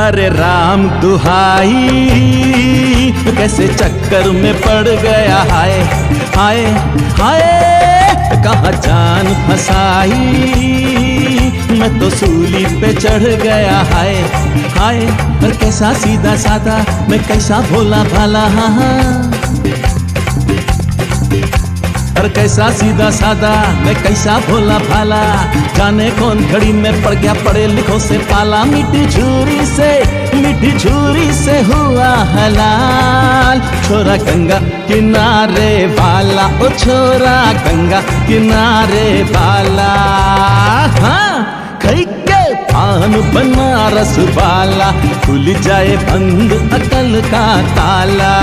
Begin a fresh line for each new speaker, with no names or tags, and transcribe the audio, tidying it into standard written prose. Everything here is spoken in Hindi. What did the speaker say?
अरे राम दुहाई, कैसे चक्कर में पड़ गया, हाय हाय हाय, कहाँ जान फसाई, मैं तो सूली पे चढ़ गया, हाय हाय। पर कैसा सीधा साधा, मैं कैसा भोला भाला, हाँ हाँ। और कैसा सीधा साधा, मैं कैसा भोला भाला, जाने कौन घड़ी में पड़ गया पढ़े लिखों से पाला। मीठी छुरी से हुआ हलाल, छोरा गंगा किनारे वाला, ओ छोरा गंगा किनारे वाला। हाँ, खई के पान बनारस वाला, खुल जाए बंद अकल का ताला।